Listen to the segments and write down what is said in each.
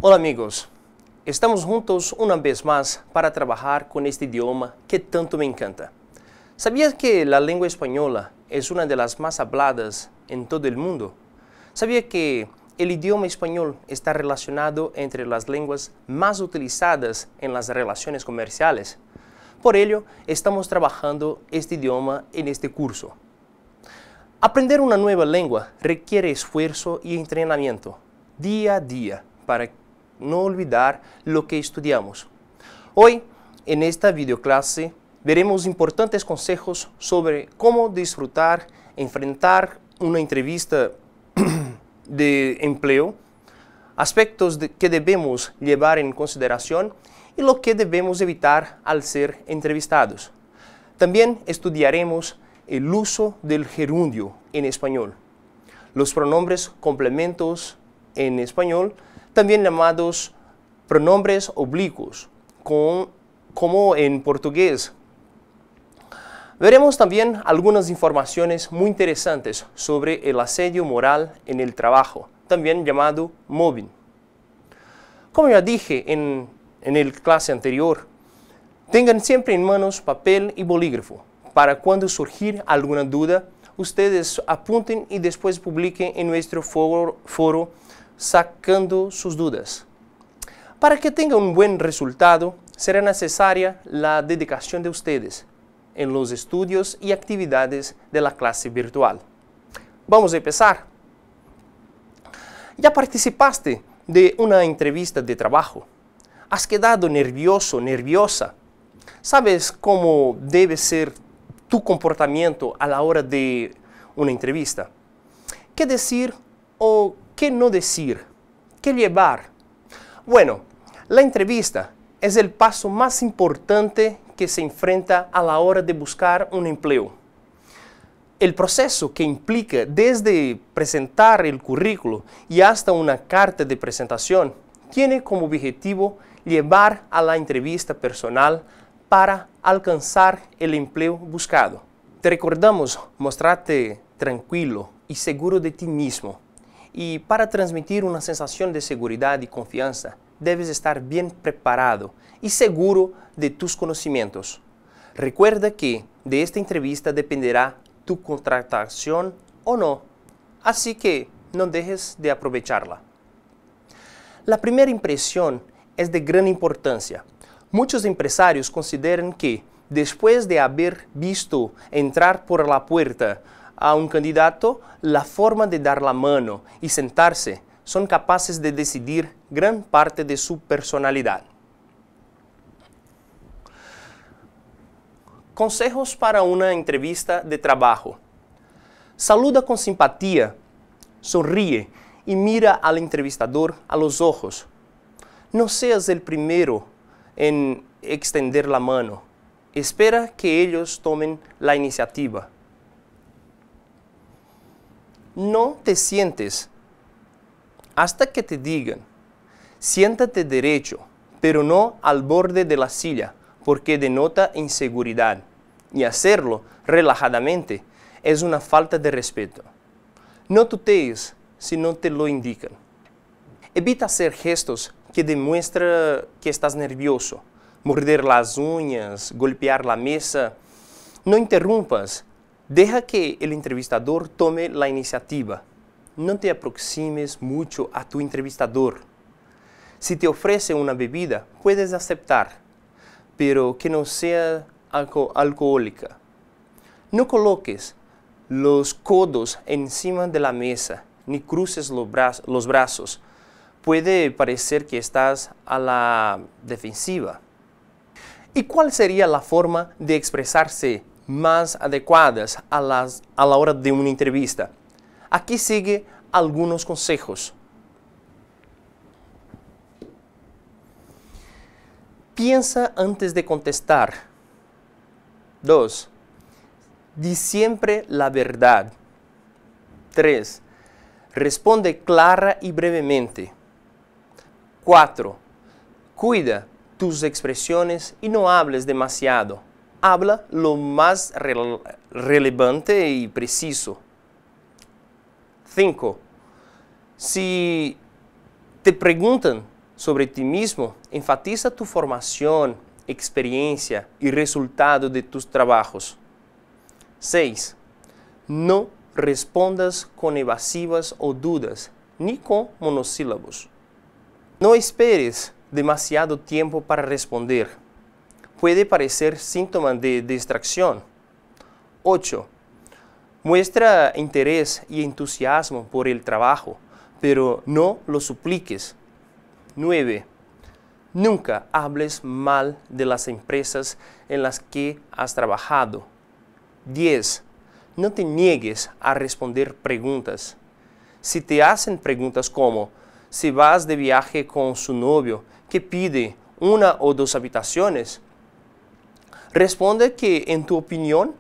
Hola amigos, estamos juntos una vez más para trabajar con este idioma que tanto me encanta. ¿Sabías que la lengua española es una de las más habladas en todo el mundo? ¿Sabía que el idioma español está relacionado entre las lenguas más utilizadas en las relaciones comerciales? Por ello, estamos trabajando este idioma en este curso. Aprender una nueva lengua requiere esfuerzo y entrenamiento, día a día, para no olvidar lo que estudiamos. Hoy, en esta videoclase, veremos importantes consejos sobre cómo disfrutar, enfrentar una entrevista de empleo, aspectos que debemos llevar en consideración y lo que debemos evitar al ser entrevistados. También estudiaremos el uso del gerundio en español, los pronombres complementos en español, también llamados pronombres oblicuos, como en portugués. Veremos también algunas informaciones muy interesantes sobre el asedio moral en el trabajo, también llamado mobbing. Como ya dije en el clase anterior, tengan siempre en manos papel y bolígrafo, para cuando surgir alguna duda, ustedes apunten y después publiquen en nuestro foro sacando sus dudas. Para que tenga un buen resultado, será necesaria la dedicación de ustedes en los estudios y actividades de la clase virtual. Vamos a empezar. ¿Ya participaste de una entrevista de trabajo? ¿Has quedado nervioso, nerviosa? ¿Sabes cómo debe ser tu comportamiento a la hora de una entrevista? ¿Qué decir o qué no decir? ¿Qué llevar? Bueno, la entrevista es el paso más importante que se enfrenta a la hora de buscar un empleo. El proceso que implica desde presentar el currículo y hasta una carta de presentación tiene como objetivo llevar a la entrevista personal para alcanzar el empleo buscado. Te recordamos mostrarte tranquilo y seguro de ti mismo. Y para transmitir una sensación de seguridad y confianza, debes estar bien preparado y seguro de tus conocimientos. Recuerda que de esta entrevista dependerá tu contratación o no, así que no dejes de aprovecharla. La primera impresión es de gran importancia. Muchos empresarios consideran que, después de haber visto entrar por la puerta a un candidato, la forma de dar la mano y sentarse son capaces de decidir gran parte de su personalidad. Consejos para una entrevista de trabajo. Saluda con simpatía, sonríe y mira al entrevistador a los ojos. No seas el primero en extender la mano. Espera que ellos tomen la iniciativa. No te sientes hasta que te digan. Siéntate derecho, pero no al borde de la silla, porque denota inseguridad. Y hacerlo relajadamente es una falta de respeto. No tutees si no te lo indican. Evita hacer gestos que demuestran que estás nervioso. Morder las uñas, golpear la mesa. No interrumpas. Deja que el entrevistador tome la iniciativa. No te aproximes mucho a tu entrevistador. Si te ofrece una bebida, puedes aceptar, pero que no sea alcohólica. No coloques los codos encima de la mesa, ni cruces los brazos. Puede parecer que estás a la defensiva. ¿Y cuál sería la forma de expresarse más adecuadas a la hora de una entrevista? Aquí sigue algunos consejos. Piensa antes de contestar. 2. Di siempre la verdad. 3. Responde clara y brevemente. 4. Cuida tus expresiones y no hables demasiado. Habla lo más relevante y preciso. 5. Si te preguntan sobre ti mismo, enfatiza tu formación, experiencia y resultado de tus trabajos. 6. No respondas con evasivas o dudas, ni con monosílabos. No esperes demasiado tiempo para responder. Puede parecer síntoma de distracción. 8. Muestra interés y entusiasmo por el trabajo, pero no lo supliques. 9. Nunca hables mal de las empresas en las que has trabajado. 10. No te niegues a responder preguntas. Si te hacen preguntas como, si vas de viaje con su novio que pide 1 o 2 habitaciones, responde que en tu opinión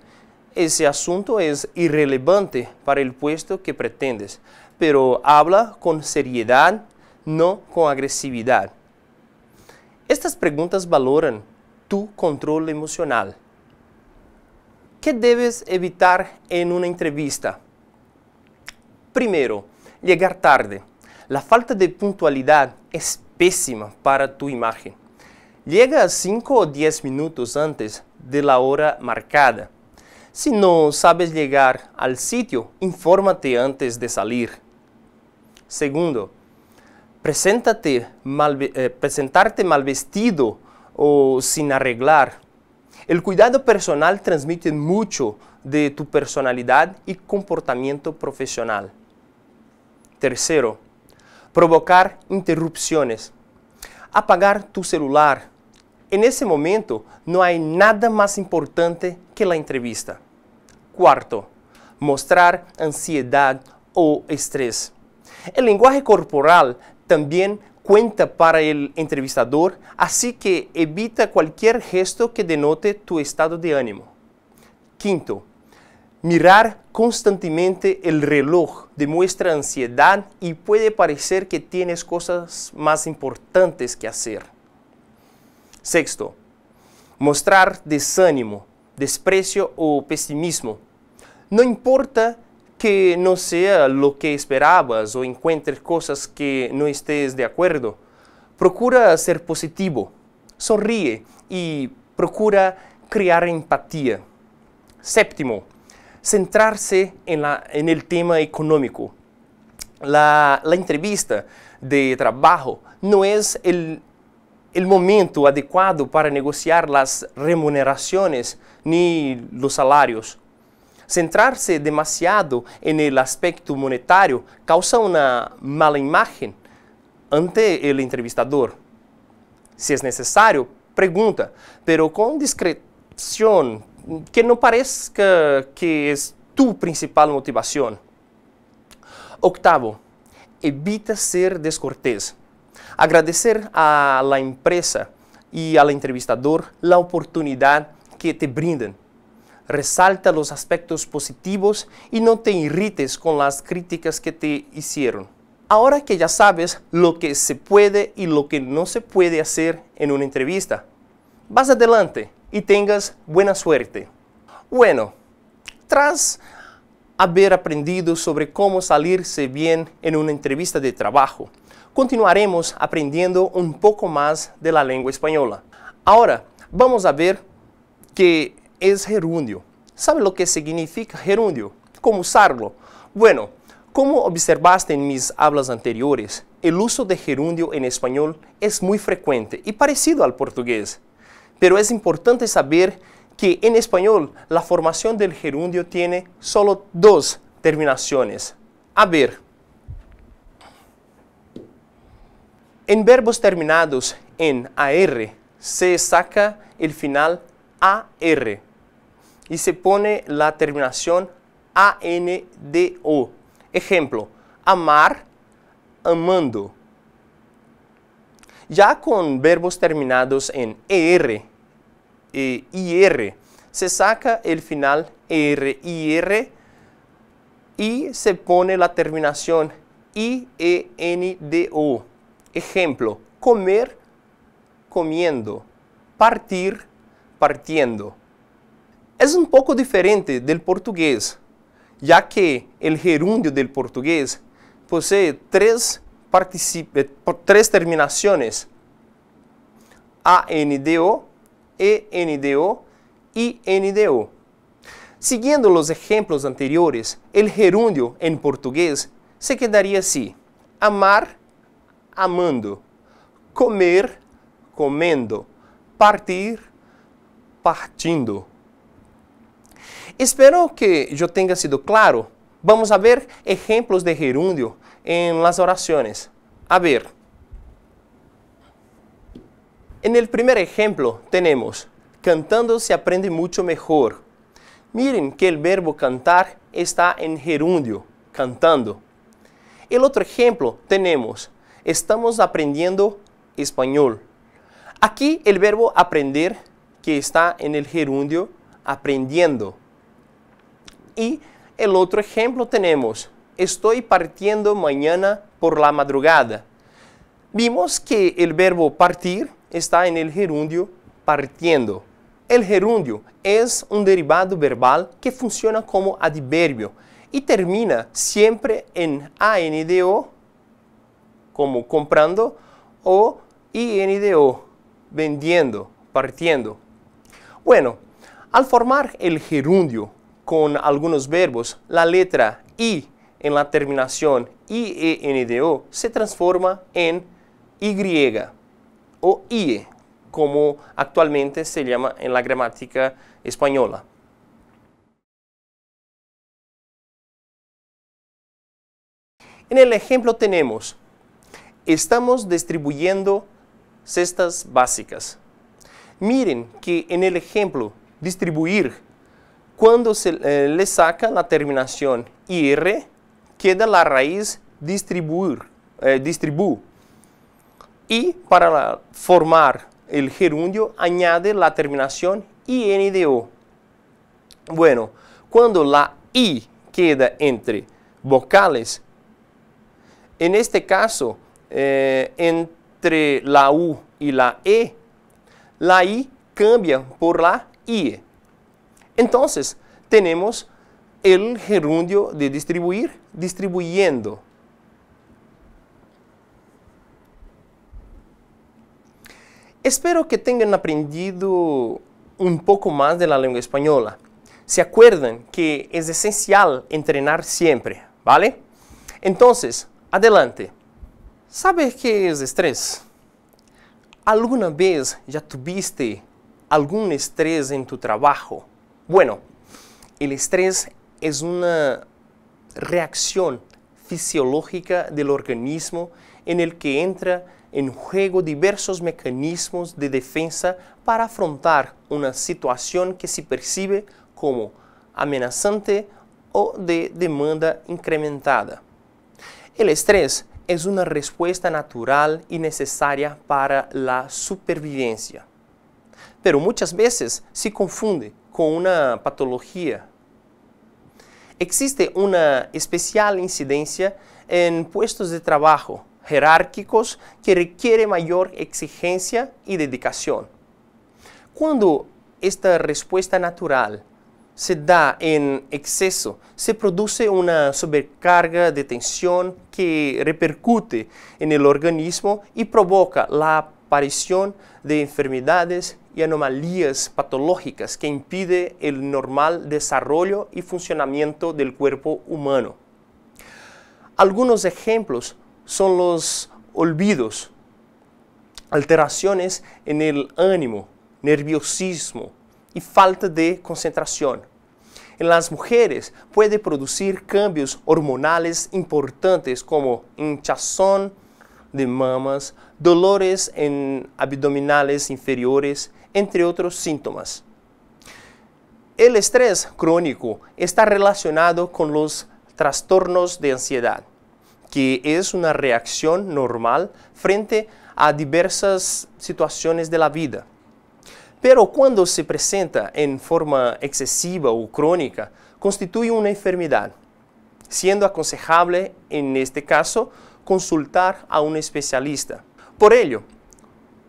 ese asunto es irrelevante para el puesto que pretendes, pero habla con seriedad, no con agresividad. Estas preguntas valoran tu control emocional. ¿Qué debes evitar en una entrevista? Primero, llegar tarde. La falta de puntualidad es pésima para tu imagen. Llega 5 o 10 minutos antes de la hora marcada. Si no sabes llegar al sitio, infórmate antes de salir. Segundo, presentarte mal vestido o sin arreglar. El cuidado personal transmite mucho de tu personalidad y comportamiento profesional. Tercero, provocar interrupciones. Apagar tu celular. En ese momento no hay nada más importante que la entrevista. Cuarto, mostrar ansiedad o estrés. El lenguaje corporal también cuenta para el entrevistador, así que evita cualquier gesto que denote tu estado de ánimo. Quinto, mirar constantemente el reloj demuestra ansiedad y puede parecer que tienes cosas más importantes que hacer. Sexto, mostrar desánimo, desprecio o pesimismo. No importa que no sea lo que esperabas o encuentres cosas que no estés de acuerdo. Procura ser positivo, sonríe y procura crear empatía. Séptimo, centrarse en el tema económico. La entrevista de trabajo no es el momento adecuado para negociar las remuneraciones ni los salarios. Centrarse demasiado en el aspecto monetario causa una mala imagen ante el entrevistador. Si es necesario, pregunta, pero con discreción, que no parezca que es tu principal motivación. Octavo, evita ser descortés. Agradecer a la empresa y al entrevistador la oportunidad que te brindan. Resalta los aspectos positivos y no te irrites con las críticas que te hicieron. Ahora que ya sabes lo que se puede y lo que no se puede hacer en una entrevista, vas adelante y tengas buena suerte. Bueno, tras haber aprendido sobre cómo salirse bien en una entrevista de trabajo, continuaremos aprendiendo un poco más de la lengua española. Ahora vamos a ver qué es gerundio. ¿Sabe lo que significa gerundio? ¿Cómo usarlo? Bueno, como observaste en mis hablas anteriores, el uso de gerundio en español es muy frecuente y parecido al portugués. Pero es importante saber que en español la formación del gerundio tiene solo 2 terminaciones. A ver, en verbos terminados en AR se saca el final AR y se pone la terminación ANDO. Ejemplo, amar, amando. Ya con verbos terminados en ER e IR, se saca el final ER-IR y se pone la terminación IENDO. Ejemplo, comer, comiendo, partir, partiendo. Es un poco diferente del portugués, ya que el gerundio del portugués posee 3 por tres terminaciones: ANDO, ENDO y NDO. Siguiendo los ejemplos anteriores, el gerundio en portugués se quedaría así: amar, amando, comer, comendo, partir, partindo. Espero que yo tenga sido claro. Vamos a ver ejemplos de gerundio en las oraciones. A ver. En el primer ejemplo tenemos: cantando se aprende mucho mejor. Miren que el verbo cantar está en gerundio, cantando. El otro ejemplo tenemos: estamos aprendiendo español. Aquí el verbo aprender, que está en el gerundio, aprendiendo. Y el otro ejemplo tenemos: estoy partiendo mañana por la madrugada. Vimos que el verbo partir está en el gerundio, partiendo. El gerundio es un derivado verbal que funciona como adverbio y termina siempre en ANDO, como comprando, o INDO, vendiendo, partiendo. Bueno, al formar el gerundio con algunos verbos, la letra I en la terminación IENDO se transforma en Y o IE, como actualmente se llama en la gramática española. En el ejemplo tenemos: estamos distribuyendo cestas básicas. Miren que en el ejemplo distribuir, cuando se le saca la terminación IR, queda la raíz distribuir, distribu. Y para formar el gerundio añade la terminación INDO. Bueno, cuando la I queda entre vocales, en este caso, entre la U y la I cambia por la IE. Entonces, tenemos el gerundio de distribuir, distribuyendo. Espero que tengan aprendido un poco más de la lengua española. Se acuerdan que es esencial entrenar siempre, ¿vale? Entonces, adelante. ¿Sabes qué es estrés? ¿Alguna vez ya tuviste algún estrés en tu trabajo? Bueno, el estrés es una reacción fisiológica del organismo en el que entra en juego diversos mecanismos de defensa para afrontar una situación que se percibe como amenazante o de demanda incrementada. El estrés es una respuesta natural y necesaria para la supervivencia, pero muchas veces se confunde con una patología. Existe una especial incidencia en puestos de trabajo jerárquicos que requiere mayor exigencia y dedicación. Cuando esta respuesta natural se da en exceso, se produce una sobrecarga de tensión que repercute en el organismo y provoca la aparición de enfermedades y anomalías patológicas que impiden el normal desarrollo y funcionamiento del cuerpo humano. Algunos ejemplos son los olvidos, alteraciones en el ánimo, nerviosismo y falta de concentración. En las mujeres puede producir cambios hormonales importantes como hinchazón de mamas, dolores en abdominales inferiores, entre otros síntomas. El estrés crónico está relacionado con los trastornos de ansiedad, que es una reacción normal frente a diversas situaciones de la vida. Pero cuando se presenta en forma excesiva o crónica, constituye una enfermedad, siendo aconsejable, en este caso, consultar a un especialista. Por ello,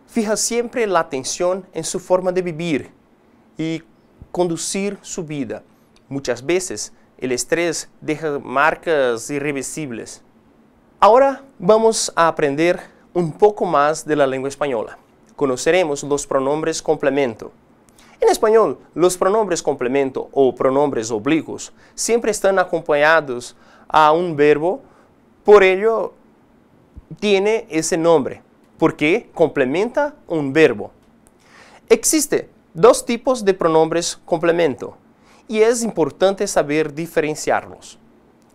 fija siempre la atención en su forma de vivir y conducir su vida. Muchas veces, el estrés deja marcas irreversibles. Ahora vamos a aprender un poco más de la lengua española. Conoceremos los pronombres complemento. En español, los pronombres complemento o pronombres oblicuos siempre están acompañados a un verbo, por ello tiene ese nombre, porque complementa un verbo. Existen dos tipos de pronombres complemento y es importante saber diferenciarlos.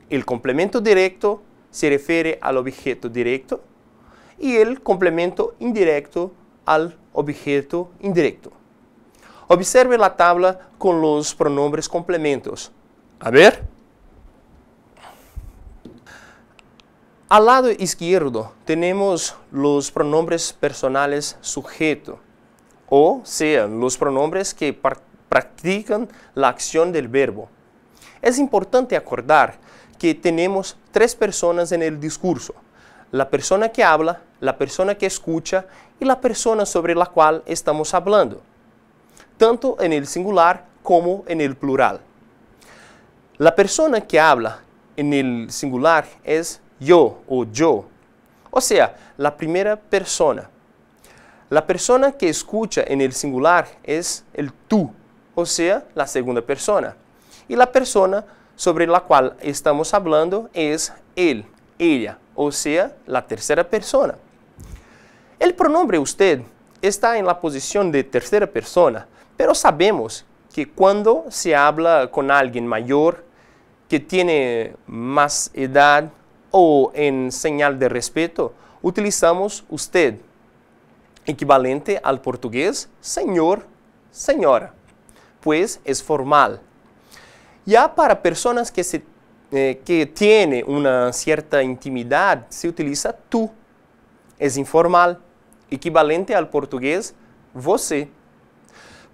El complemento directo se refiere al objeto directo y el complemento indirecto al objeto indirecto. Observe la tabla con los pronombres complementos. A ver. Al lado izquierdo tenemos los pronombres personales sujeto, o sea, los pronombres que practican la acción del verbo. Es importante acordar que tenemos tres personas en el discurso: la persona que habla, la persona que escucha y la persona sobre la cual estamos hablando, tanto en el singular como en el plural. La persona que habla en el singular es yo o yo, o sea, la primera persona. La persona que escucha en el singular es el tú, o sea, la segunda persona. Y la persona sobre la cual estamos hablando es él, ella, o sea, la tercera persona. El pronombre usted está en la posición de tercera persona, pero sabemos que cuando se habla con alguien mayor, que tiene más edad o en señal de respeto, utilizamos usted, equivalente al portugués señor, señora, pues es formal. Ya para personas que tienen una cierta intimidad, se utiliza tú, es informal, equivalente al portugués você.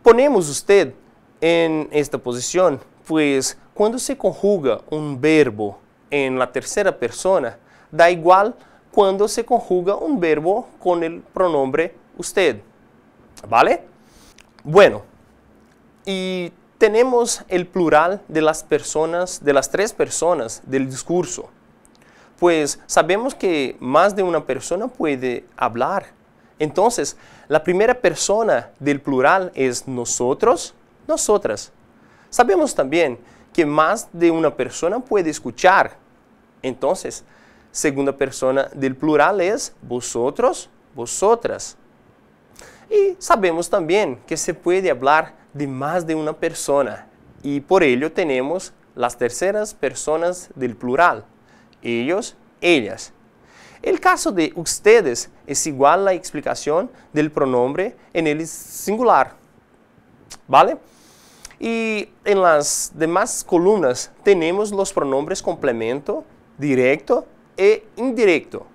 Ponemos usted en esta posición, pues cuando se conjuga un verbo en la tercera persona, da igual cuando se conjuga un verbo con el pronombre usted. ¿Vale? Bueno, y tenemos el plural de las personas, de las tres personas del discurso. Pues sabemos que más de una persona puede hablar. Entonces, la primera persona del plural es nosotros, nosotras. Sabemos también que más de una persona puede escuchar. Entonces, segunda persona del plural es vosotros, vosotras. Y sabemos también que se puede hablar de más de una persona. Y por ello tenemos las terceras personas del plural. Ellos, ellas. El caso de ustedes es igual a la explicación del pronombre en el singular. ¿Vale? Y en las demás columnas tenemos los pronombres complemento, directo e indirecto,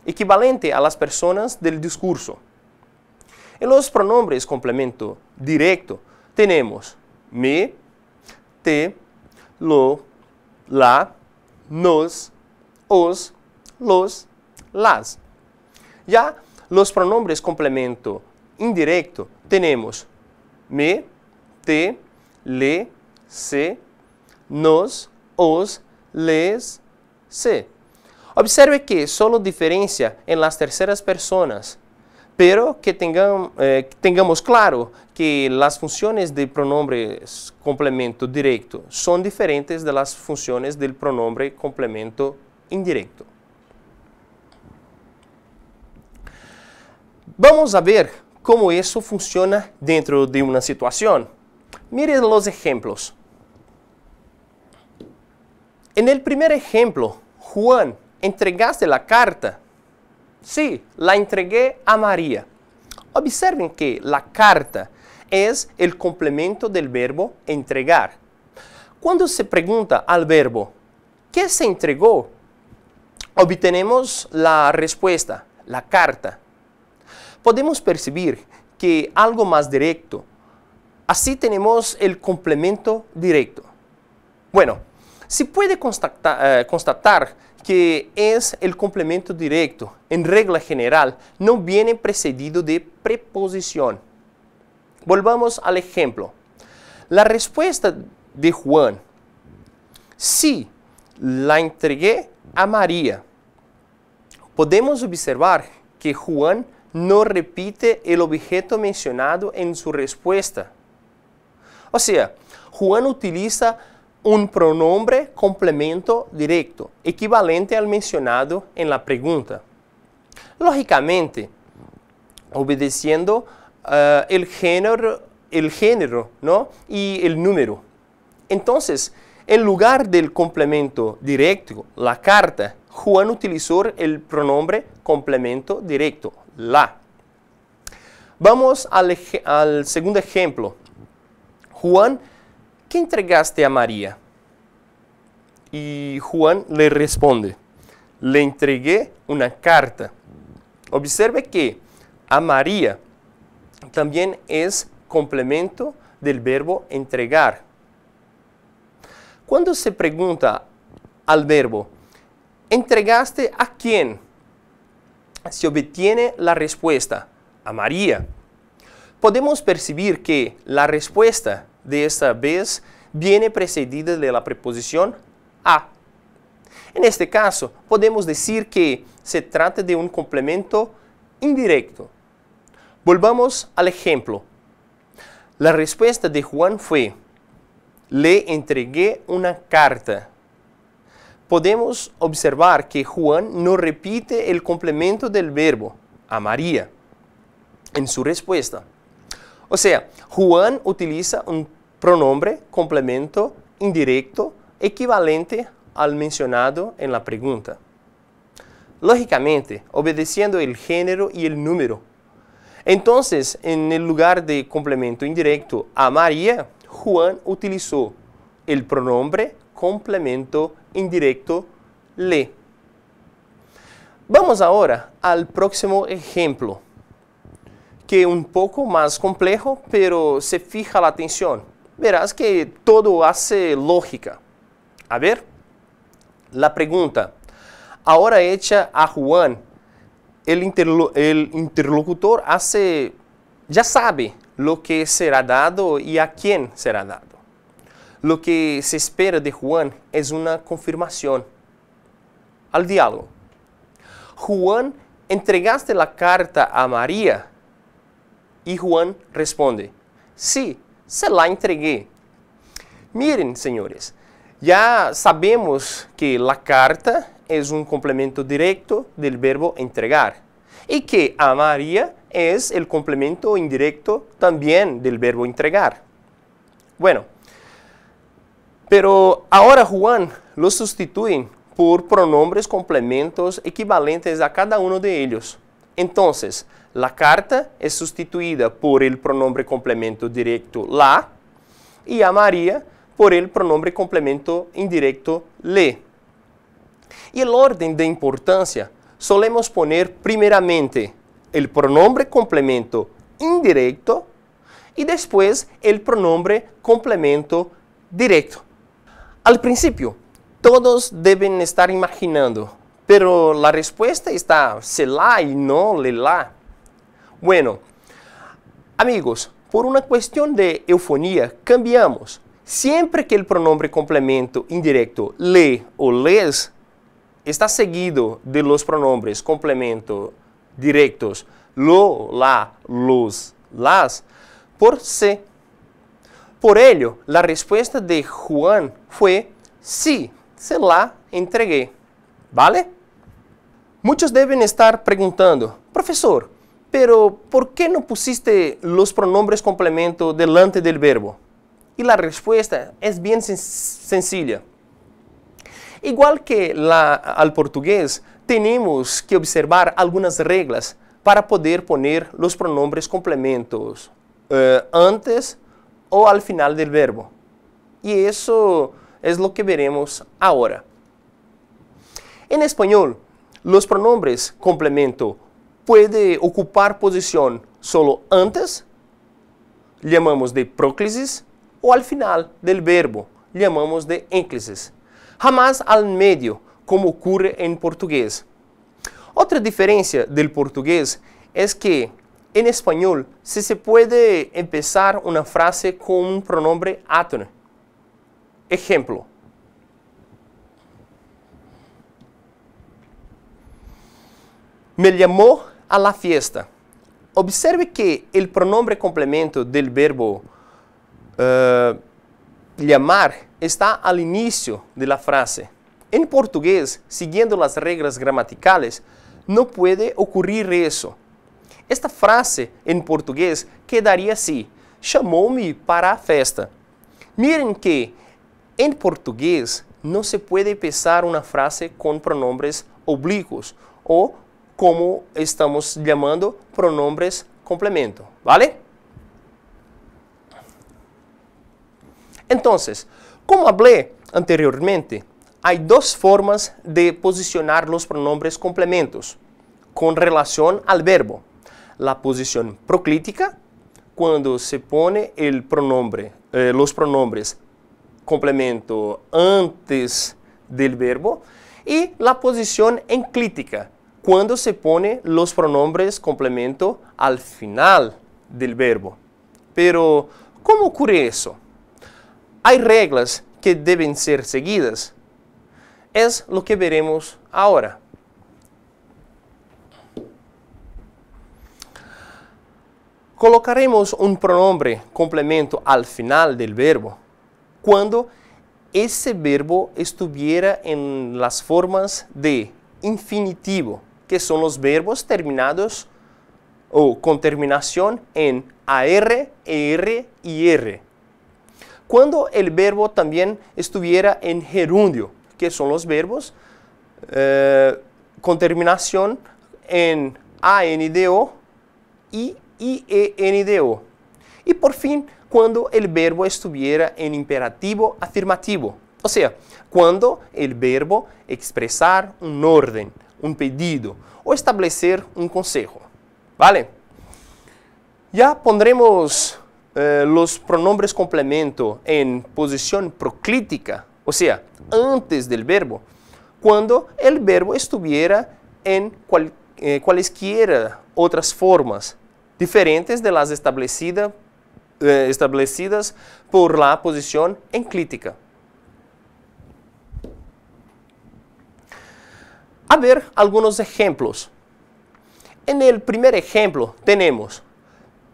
equivalente a las personas del discurso. En los pronombres complemento directo tenemos me, te, lo, la, nos, os, los, las. Ya los pronombres complemento indirecto tenemos me, te, le, se, nos, os, les, se. Observe que solo diferencia en las terceras personas, pero que tengamos claro que las funciones de pronombres complemento directo son diferentes de las funciones del pronombre complemento indirecto. Vamos a ver cómo eso funciona dentro de una situación. Mire los ejemplos. En el primer ejemplo, Juan, ¿entregaste la carta? Sí, la entregué a María. Observen que la carta es el complemento del verbo entregar. Cuando se pregunta al verbo, ¿qué se entregó? Obtenemos la respuesta, la carta. Podemos percibir que algo más directo. Así tenemos el complemento directo. Bueno, se puede constatar que es el complemento directo. En regla general, no viene precedido de preposición. Volvamos al ejemplo. La respuesta de Juan, sí, la entregué a María. podemos observar que Juan no repite el objeto mencionado en su respuesta. O sea, Juan utiliza un pronombre complemento directo, equivalente al mencionado en la pregunta. Lógicamente, obedeciendo el género, ¿no? Y el número. Entonces, en lugar del complemento directo, la carta, Juan utilizó el pronombre complemento directo, la. Vamos al segundo ejemplo. Juan, ¿qué entregaste a María? Y Juan le responde, le entregué una carta. Observe que a María también es complemento del verbo entregar. Cuando se pregunta al verbo, ¿entregaste a quién? Se obtiene la respuesta, a María. Podemos percibir que la respuesta de esta vez viene precedida de la preposición a. En este caso, podemos decir que se trata de un complemento indirecto. Volvamos al ejemplo. La respuesta de Juan fue, le entregué una carta. Podemos observar que Juan no repite el complemento del verbo, a María, en su respuesta. O sea, Juan utiliza un pronombre complemento indirecto equivalente al mencionado en la pregunta. Lógicamente, obedeciendo el género y el número. Entonces, en el lugar de complemento indirecto a María, Juan utilizó el pronombre complemento indirecto le. Vamos ahora al próximo ejemplo, que es un poco más complejo, pero se fija la atención. Verás que todo hace lógica. A ver, la pregunta, ahora hecha a Juan, el interlocutor ya sabe lo que será dado y a quién será dado. Lo que se espera de Juan es una confirmación al diálogo. Juan, ¿entregaste la carta a María? Y Juan responde, sí, se la entregué. Miren, señores, ya sabemos que la carta es un complemento directo del verbo entregar y que a María es el complemento indirecto también del verbo entregar. Bueno, pero ahora Juan lo sustituye por pronombres complementos equivalentes a cada uno de ellos. Entonces, la carta es sustituida por el pronombre complemento directo la y a María por el pronombre complemento indirecto le. Y el orden de importancia solemos poner primeramente el pronombre complemento indirecto y después el pronombre complemento directo. Al principio, todos deben estar imaginando, pero la respuesta está se la y no le la. Bueno, amigos, por una cuestión de eufonía, cambiamos. Siempre que el pronombre complemento indirecto le o les está seguido de los pronombres complemento directos lo, la, los, las, por se. Por ello, la respuesta de Juan fue sí, se la entregué. ¿Vale? Muchos deben estar preguntando, profesor, pero ¿por qué no pusiste los pronombres complemento delante del verbo? Y la respuesta es bien sencilla. Igual que al portugués, tenemos que observar algunas reglas para poder poner los pronombres complementos antes o al final del verbo. Y eso es lo que veremos ahora. En español, los pronombres complemento pueden ocupar posición solo antes, llamamos de próclisis, o al final del verbo, llamamos de énclisis. Jamás al medio, como ocurre en portugués. Otra diferencia del portugués es que en español se puede empezar una frase con un pronombre átono. Ejemplo. Me llamó a la fiesta. Observe que el pronombre complemento del verbo llamar está al inicio de la frase. En portugués, siguiendo las reglas gramaticales, no puede ocurrir eso. Esta frase en portugués quedaría así: chamou-me para a festa. Miren que en portugués no se puede empezar una frase con pronombres oblíquos o como estamos llamando pronombres complemento, ¿vale? Entonces, como hablé anteriormente, hay dos formas de posicionar los pronombres complementos con relación al verbo. La posición proclítica, cuando se pone el pronombre, los pronombres complemento antes del verbo, y la posición enclítica, cuando se pone los pronombres complemento al final del verbo. Pero, ¿cómo ocurre eso? Hay reglas que deben ser seguidas. Es lo que veremos ahora. Colocaremos un pronombre complemento al final del verbo cuando ese verbo estuviera en las formas de infinitivo, que son los verbos terminados o con terminación en AR, ER y R. Cuando el verbo también estuviera en gerundio, que son los verbos con terminación en ANDO y IENDO. Y por fin, cuando el verbo estuviera en imperativo afirmativo, o sea, cuando el verbo expresar un orden, un pedido o establecer un consejo. ¿Vale? Ya pondremos los pronombres complemento en posición proclítica, o sea, antes del verbo, cuando el verbo estuviera en cualesquiera otras formas diferentes de las establecidas por la posición enclítica. A ver algunos ejemplos. En el primer ejemplo tenemos: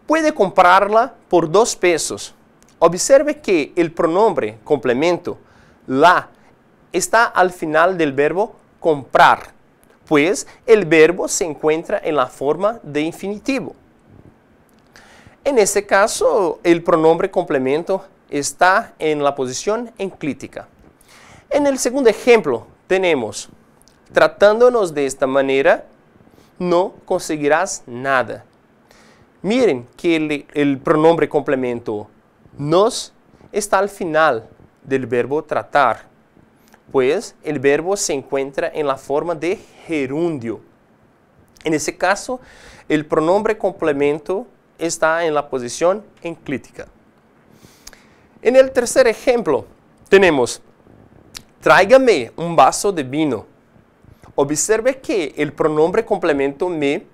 puede comprarla por 2 pesos. Observe que el pronombre complemento, la, está al final del verbo comprar, pues el verbo se encuentra en la forma de infinitivo. En este caso, el pronombre complemento está en la posición enclítica. En el segundo ejemplo tenemos: tratándonos de esta manera, no conseguirás nada. Miren que el pronombre complemento nos está al final del verbo tratar, pues el verbo se encuentra en la forma de gerundio. En ese caso, el pronombre complemento está en la posición enclítica. En el tercer ejemplo tenemos: tráigame un vaso de vino. Observe que el pronombre complemento me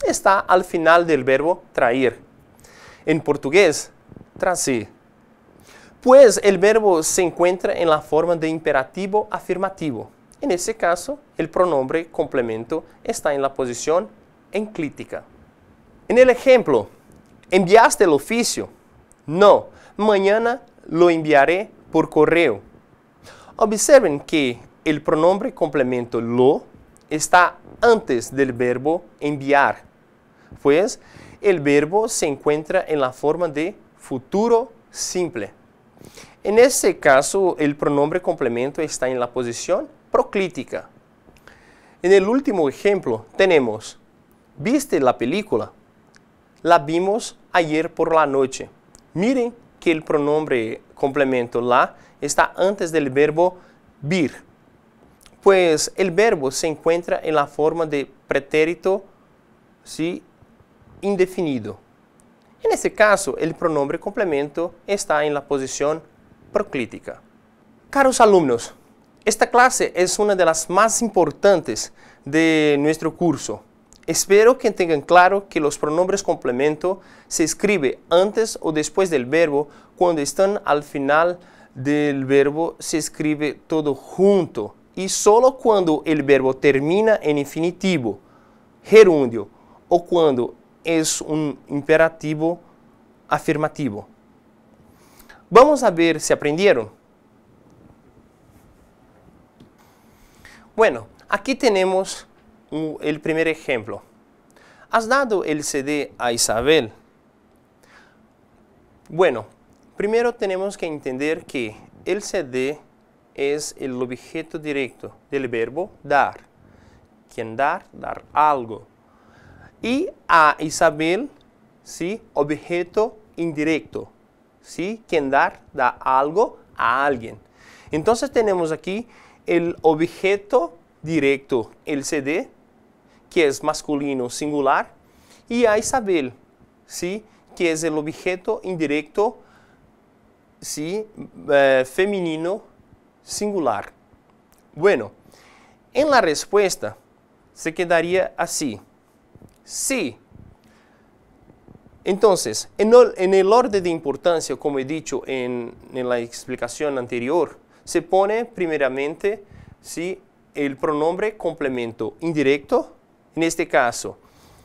está al final del verbo traer. En portugués, trazer. Pues el verbo se encuentra en la forma de imperativo afirmativo. En ese caso, el pronombre complemento está en la posición enclítica. En el ejemplo: ¿enviaste el oficio? No, mañana lo enviaré por correo. Observen que el pronombre complemento lo está antes del verbo enviar, pues el verbo se encuentra en la forma de futuro simple. En ese caso, el pronombre complemento está en la posición proclítica. En el último ejemplo tenemos: ¿viste la película? La vimos ayer por la noche. Miren que el pronombre complemento la está antes del verbo vir, pues el verbo se encuentra en la forma de pretérito, ¿sí?, indefinido. En este caso, el pronombre complemento está en la posición proclítica. Caros alumnos, esta clase es una de las más importantes de nuestro curso. Espero que tengan claro que los pronombres complemento se escribe antes o después del verbo. Cuando están al final del verbo se escribe todo junto. Y solo cuando el verbo termina en infinitivo, gerúndio ou quando é um imperativo afirmativo. Vamos a ver se aprenderam? Bueno, aquí tenemos el primer ejemplo. ¿Has dado el CD a Isabel? Bueno, primero tenemos que entender que el CD es el objeto directo del verbo dar. Quien dar, dar algo. Y a Isabel, ¿sí? Objeto indirecto. ¿Sí? Quien dar, da algo a alguien. Entonces tenemos aquí el objeto directo, el CD, que es masculino singular, y a Isabel, ¿sí? Que es el objeto indirecto, ¿sí? Femenino singular. Bueno, en la respuesta se quedaría así. Sí. Entonces, en el orden de importancia, como he dicho en la explicación anterior, se pone primeramente, ¿sí? El pronombre complemento indirecto, en este caso,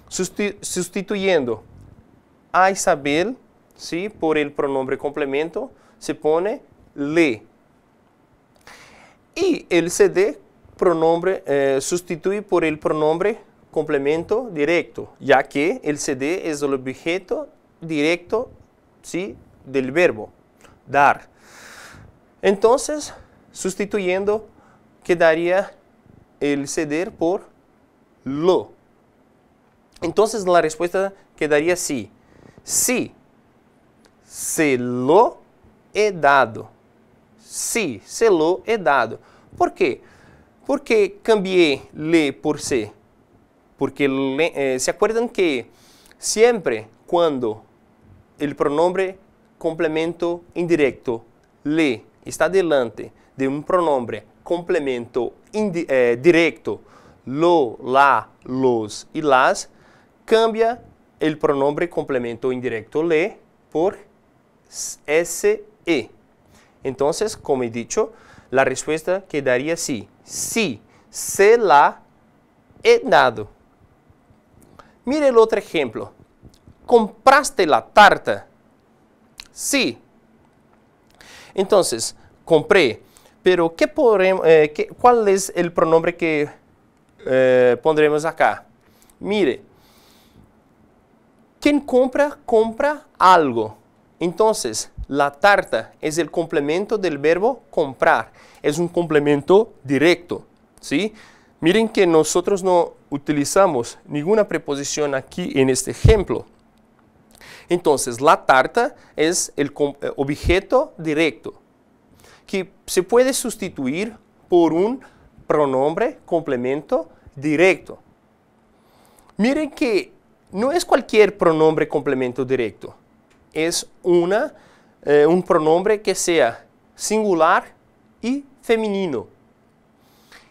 sustituyendo a Isabel, ¿sí? Por el pronombre complemento, se pone le. Y el CD sustituye por el pronombre complemento directo, ya que el CD es el objeto directo, ¿sí? Del verbo dar. Entonces, sustituyendo, quedaría el ceder por lo. Entonces, la respuesta quedaría así. Sí, se lo he dado. Sí, se lo he dado. ¿Por qué? Porque cambié le por se. Porque se acuerdan que siempre cuando el pronombre complemento indirecto le está delante de un pronombre complemento directo, lo, la, los y las, cambia el pronombre complemento indirecto le por se. Entonces, como he dicho, la respuesta quedaría así. Sí, se la he dado. Mire el otro ejemplo. ¿Compraste la tarta? Sí. Entonces, compré. Pero, ¿cuál es el pronombre que pondremos acá? Mire, quien compra, compra algo. Entonces, la tarta es el complemento del verbo comprar. Es un complemento directo, ¿sí? Miren que nosotros no utilizamos ninguna preposición aquí en este ejemplo. Entonces, la tarta es el objeto directo, que se puede sustituir por un pronombre complemento directo. Miren que no es cualquier pronombre complemento directo. Es un pronombre que sea singular y femenino.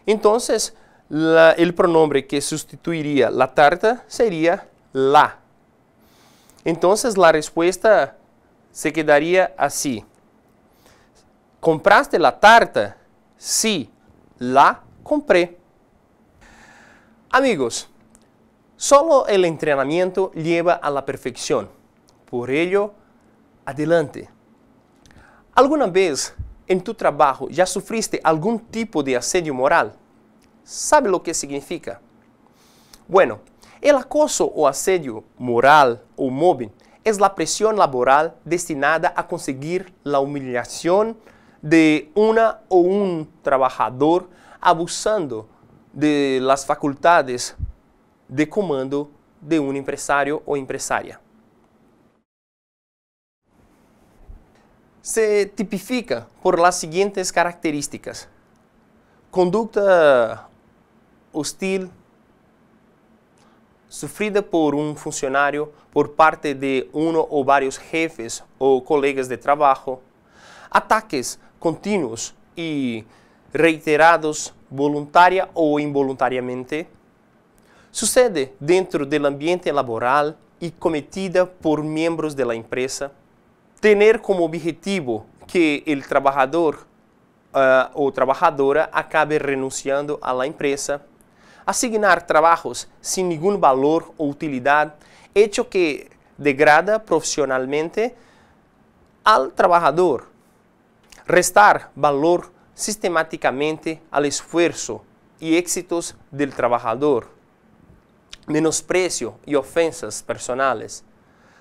Entonces, el pronombre que sustituiría la tarta sería la. Entonces, la respuesta se quedaría así. ¿Compraste la tarta? Sí, la compré. Amigos, solo el entrenamiento lleva a la perfección. Por ello, adelante. ¿Alguna vez en tu trabajo ya sufriste algún tipo de asedio moral? ¿Sabe lo que significa? Bueno, el acoso o asedio moral o mobbing es la presión laboral destinada a conseguir la humillación de una o un trabajador abusando de las facultades de comando de un empresario o empresaria. Se tipifica por las siguientes características: conducta hostil sufrida por un funcionario por parte de uno o varios jefes o colegas de trabajo, ataques continuos y reiterados voluntaria o involuntariamente, sucede dentro del ambiente laboral y cometida por miembros de la empresa, tener como objetivo que el trabajador o trabajadora acabe renunciando a la empresa, asignar trabajos sin ningún valor o utilidad, hecho que degrada profesionalmente al trabajador, restar valor sistemáticamente al esfuerzo y éxitos del trabajador, menosprecio y ofensas personales,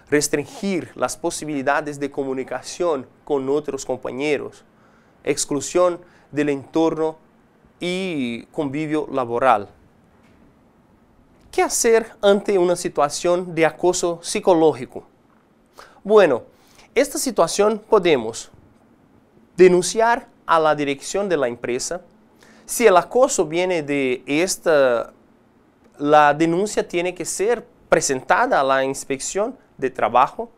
restringir las posibilidades de comunicación con otros compañeros, exclusión del entorno y convivio laboral. ¿Qué hacer ante una situación de acoso psicológico? Bueno, esta situación podemos denunciar a la dirección de la empresa. Si el acoso viene de la denuncia tiene que ser presentada a la inspección de trabajo.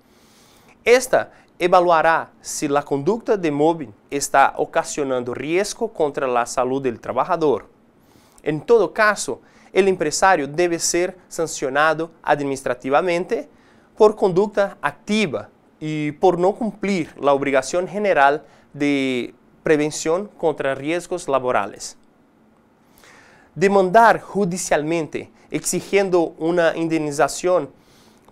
Esta evaluará si la conducta de mobbing está ocasionando riesgo contra la salud del trabajador. En todo caso, el empresario debe ser sancionado administrativamente por conducta activa y por no cumplir la obligación general de prevención contra riesgos laborales. Demandar judicialmente exigiendo una indemnización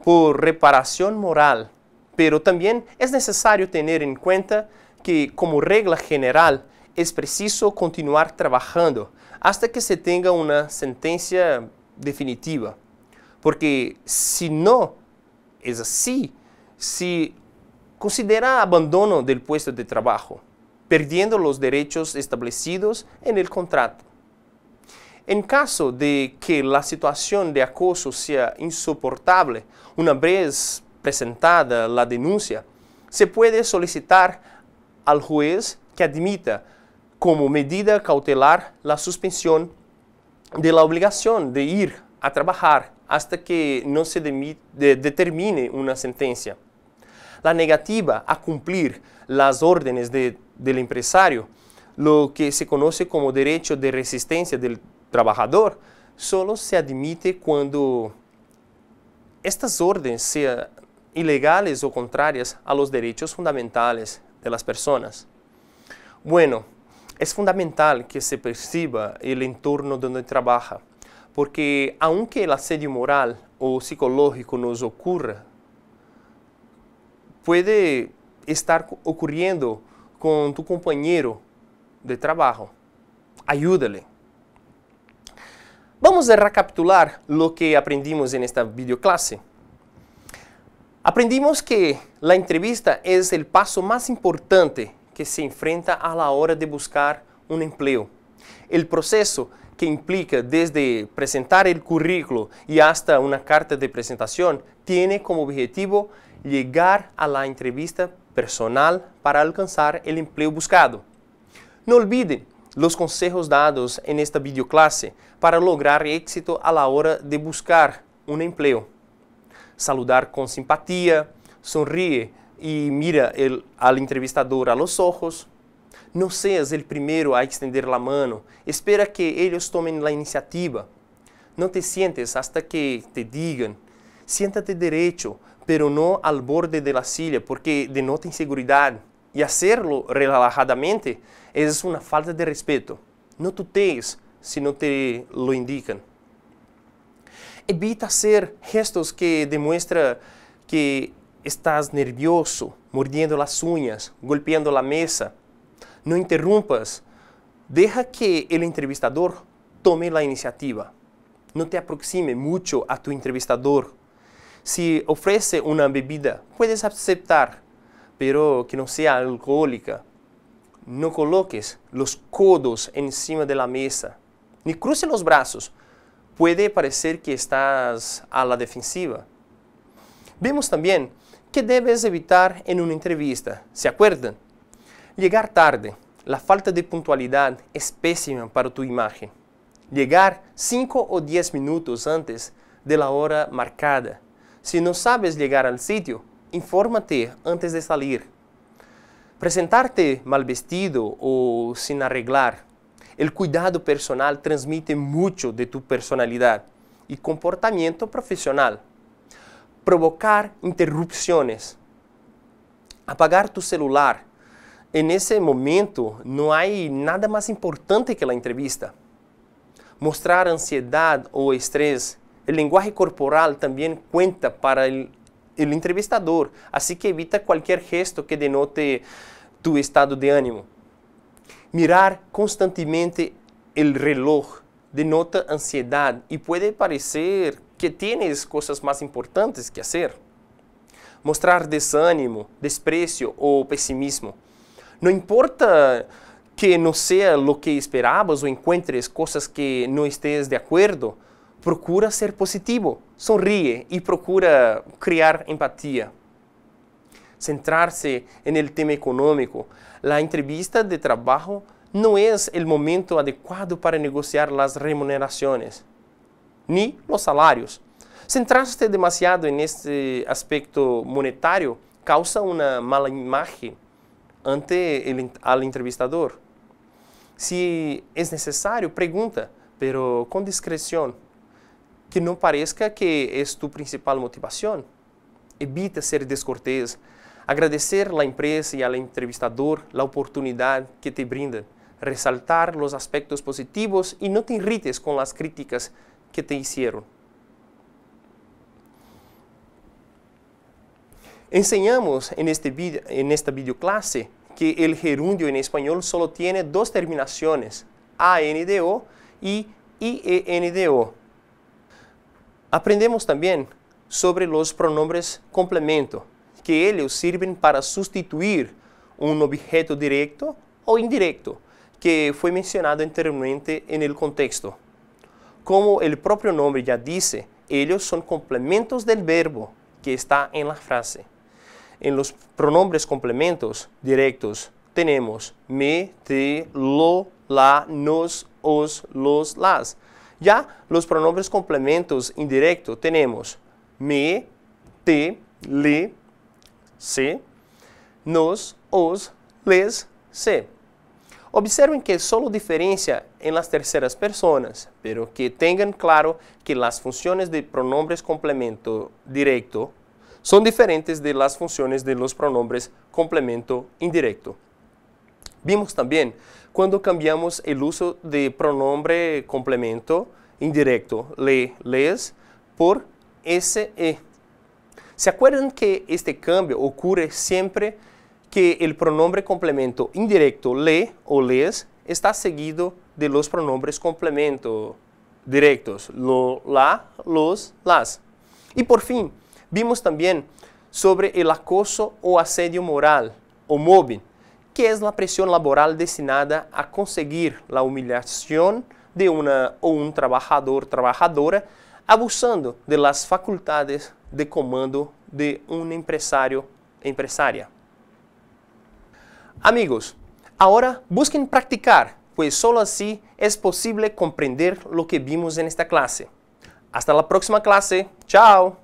por reparación moral, pero también es necesario tener en cuenta que, como regla general, es preciso continuar trabajando hasta que se tenga una sentencia definitiva. Porque si no es así, se considera abandono del puesto de trabajo, perdiendo los derechos establecidos en el contrato. En caso de que la situación de acoso sea insoportable, una vez presentada la denuncia, se puede solicitar al juez que admita como medida cautelar la suspensión de la obligación de ir a trabajar hasta que no se determine una sentencia. La negativa a cumplir las órdenes del empresario, lo que se conoce como derecho de resistencia del trabajador, solo se admite cuando estas órdenes sean ilegales o contrarias a los derechos fundamentales de las personas. Bueno, es fundamental que se perciba el entorno donde trabaja, porque aunque el asedio moral o psicológico nos ocurra, puede estar ocurriendo con tu compañero de trabajo. Ayúdale. Vamos a recapitular lo que aprendimos en esta videoclase. Aprendimos que la entrevista es el paso más importante que se enfrenta a la hora de buscar un empleo. El proceso que implica desde presentar el currículo y hasta una carta de presentación tiene como objetivo llegar a la entrevista personal para alcanzar el empleo buscado. No olviden los consejos dados en esta videoclase para lograr éxito a la hora de buscar un empleo. Saludar con simpatía, sonríe y mira al entrevistador a los ojos. No seas el primero a extender la mano, espera que ellos tomen la iniciativa. No te sientes hasta que te digan. Siéntate derecho, pero no al borde de la silla porque denota inseguridad. Y hacerlo relajadamente es una falta de respeto. No tutees si no te lo indican. Evita hacer gestos que demuestran que estás nervioso, mordiendo las uñas, golpeando la mesa. No interrumpas. Deja que el entrevistador tome la iniciativa. No te aproxime mucho a tu entrevistador. Si ofrece una bebida, puedes aceptar, pero que no sea alcohólica. No coloques los codos encima de la mesa, ni cruce los brazos. Puede parecer que estás a la defensiva. Vemos también que debes evitar en una entrevista. ¿Se acuerdan? Llegar tarde. La falta de puntualidad es pésima para tu imagen. Llegar 5 o 10 minutos antes de la hora marcada. Si no sabes llegar al sitio, infórmate antes de salir. Presentarte mal vestido o sin arreglar. El cuidado personal transmite mucho de tu personalidad y comportamiento profesional. Provocar interrupciones. Apagar tu celular. En ese momento no hay nada más importante que la entrevista. mostrar ansiedad o estrés, el lenguaje corporal también cuenta para el entrevistador, así que evita cualquier gesto que denote tu estado de ánimo. Mirar constantemente el reloj denota ansiedad y puede parecer que tienes cosas más importantes que hacer. Mostrar desánimo, desprecio o pesimismo. No importa que no sea lo que esperabas o encuentres cosas que no estés de acuerdo, procura ser positivo, sonríe y procura crear empatía. Centrarse en el tema económico. La entrevista de trabajo no es el momento adecuado para negociar las remuneraciones, ni los salarios. Centrarse demasiado en este aspecto monetario causa una mala imagen al entrevistador. Si es necesario, pregunta, pero con discreción, que no parezca que es tu principal motivación. Evita ser descortés. Agradecer a la empresa y al entrevistador la oportunidad que te brindan. Resaltar los aspectos positivos y no te irrites con las críticas que te hicieron. Enseñamos en esta videoclase que el gerundio en español solo tiene dos terminaciones, ANDO y IENDO. Aprendemos también sobre los pronombres complemento, que ellos sirven para sustituir un objeto directo o indirecto, que fue mencionado anteriormente en el contexto. Como el propio nombre ya dice, ellos son complementos del verbo que está en la frase. En los pronombres complementos directos tenemos me, te, lo, la, nos, os, los, las. Ya los pronombres complementos indirectos tenemos me, te, le, se, nos, os, les, se. Observen que solo diferencia en las terceras personas, pero que tengan claro que las funciones de pronombres complemento directo son diferentes de las funciones de los pronombres complemento indirecto. Vimos también cuando cambiamos el uso de pronombre complemento indirecto, le, les, por se. ¿Se acuerdan que este cambio ocurre siempre que el pronombre complemento indirecto, le o les, está seguido de los pronombres complemento directos, lo, la, los, las? Y por fin, vimos también sobre el acoso o asedio moral, o mobbing, que es la presión laboral destinada a conseguir la humillación de un trabajador, trabajadora, abusando de las facultades de comando de un empresario, empresaria. Amigos, ahora busquen practicar, pues solo así es posible comprender lo que vimos en esta clase. Hasta la próxima clase. Chao.